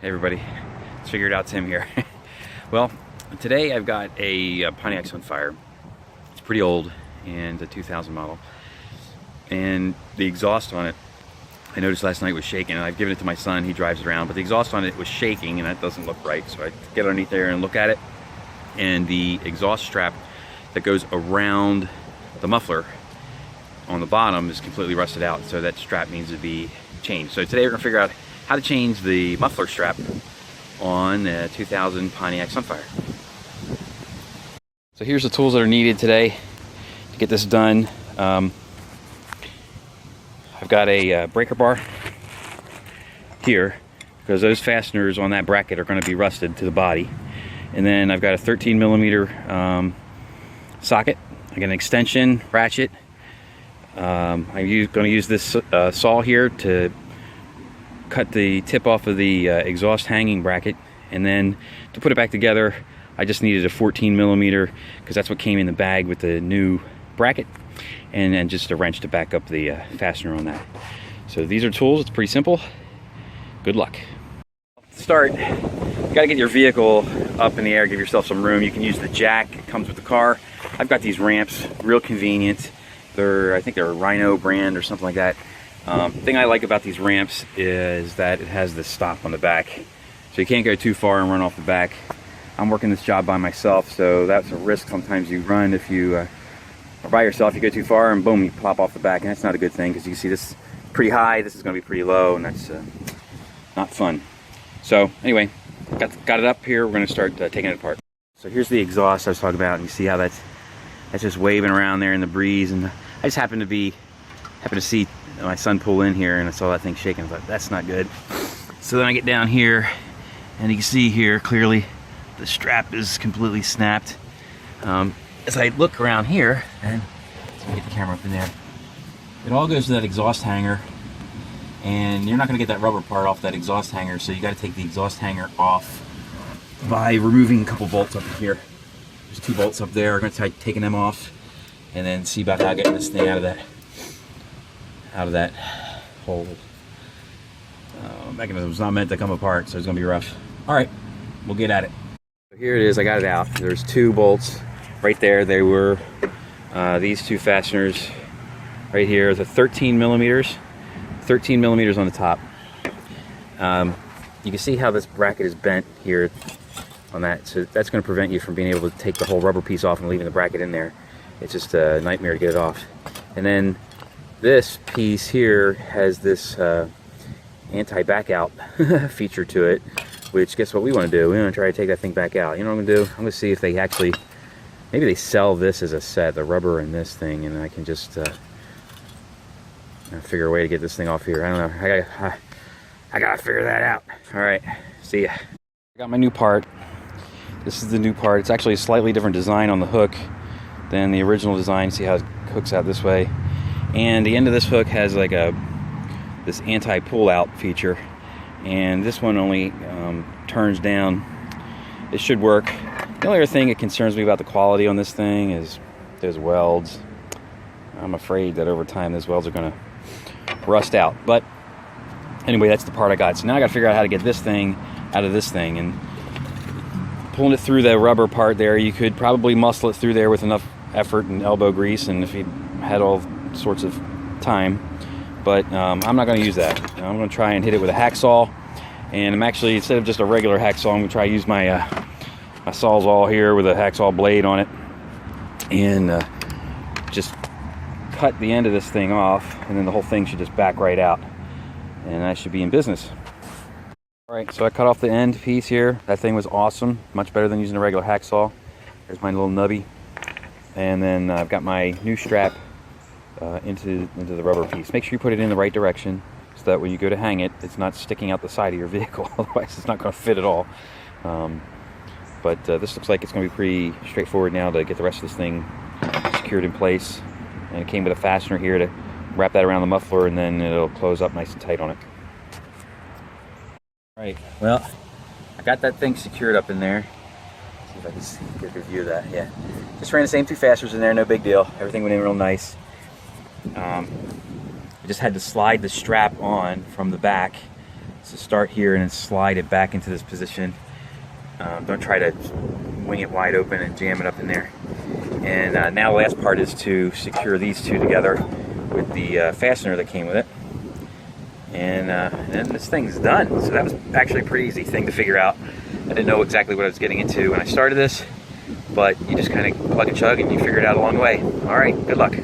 Hey everybody, let's figure it out, Tim here. Well, today I've got a Pontiac Sunfire. It's pretty old and a 2000 model. And the exhaust on it, I noticed last night was shaking, and I've given it to my son, he drives it around, but the exhaust on it was shaking and that doesn't look right. So I get underneath there and look at it, and the exhaust strap that goes around the muffler on the bottom is completely rusted out, so that strap needs to be changed. So today we're going to figure out how to change the muffler strap on a 2000 Pontiac Sunfire. So here's the tools that are needed today to get this done. I've got a breaker bar here because those fasteners on that bracket are going to be rusted to the body. And then I've got a 13 millimeter socket. I got an extension ratchet. I'm going to use this saw here to cut the tip off of the exhaust hanging bracket, and then to put it back together I just needed a 14 millimeter because that's what came in the bag with the new bracket, and then just a wrench to back up the fastener on that. So these are tools. It's pretty simple. Good luck. To start, you got to get your vehicle up in the air, give yourself some room. You can use the jack, it comes with the car. I've got these ramps, real convenient. I think they're a Rhino brand or something like that. The thing I like about these ramps is that it has this stop on the back, so you can't go too far and run off the back. I'm working this job by myself, so that's a risk sometimes you run if you are by yourself. You go too far and boom, you plop off the back, and that's not a good thing because you can see this is pretty high, this is going to be pretty low, and that's not fun. So anyway, got it up here. We're going to start taking it apart. So here's the exhaust I was talking about, and you see how that's just waving around there in the breeze, and I just happened to see my son pull in here and I saw that thing shaking. I thought, that's not good. So then I get down here and you can see here clearly the strap is completely snapped. As I look around here, and let's get the camera up in there, it all goes to that exhaust hanger, and you're not going to get that rubber part off that exhaust hanger, so you got to take the exhaust hanger off by removing a couple bolts up in here. There's 2 bolts up there. I'm going to try taking them off and then see about how getting this thing out of that whole mechanism. It's not meant to come apart, so it's gonna be rough. All right, we'll get at it. So here it is. I got it out. There's 2 bolts right there. They were these 2 fasteners right here. The 13 millimeters on the top. You can see how this bracket is bent here on that, so that's going to prevent you from being able to take the whole rubber piece off and leaving the bracket in there. It's just a nightmare to get it off. And then this piece here has this anti-back out feature to it, which guess what we want to do? We want to try to take that thing back out. You know what I'm going to do? I'm going to see if they actually, maybe they sell this as a set, the rubber and this thing, and I can just figure a way to get this thing off here. I don't know. I gotta figure that out. All right, see ya. I got my new part. This is the new part. It's actually a slightly different design on the hook than the original design. See how it hooks out this way, and the end of this hook has like this anti-pull out feature, and this one only turns down. It should work. The only other thing that concerns me about the quality on this thing is those welds. I'm afraid that over time those welds are going to rust out, but anyway, that's the part I got. So now I got to figure out how to get this thing out of this thing, and pulling it through the rubber part there, you could probably muscle it through there with enough effort and elbow grease, and if you had all sorts of time, but I'm not going to use that. I'm going to try and hit it with a hacksaw, and I'm actually, instead of just a regular hacksaw, I'm going to try to use my my sawzall here with a hacksaw blade on it, and just cut the end of this thing off, and then the whole thing should just back right out, and I should be in business. Alright, so I cut off the end piece here. That thing was awesome, much better than using a regular hacksaw. There's my little nubby, and then I've got my new strap into the rubber piece. Make sure you put it in the right direction so that when you go to hang it, it's not sticking out the side of your vehicle. Otherwise it's not going to fit at all. But this looks like it's going to be pretty straightforward now to get the rest of this thing secured in place, and it came with a fastener here to wrap that around the muffler, and then it'll close up nice and tight on it. Right, well, I got that thing secured up in there. See if I can get a good view of that. Yeah, just ran the same 2 fasteners in there, no big deal. Everything went in real nice. I just had to slide the strap on from the back So start here and then slide it back into this position. Don't try to wing it wide open and jam it up in there. And now the last part is to secure these two together with the fastener that came with it. And then this thing's done. So that was actually a pretty easy thing to figure out. I didn't know exactly what I was getting into when I started this, but you just kind of plug and chug and you figure it out along the way. All right, good luck.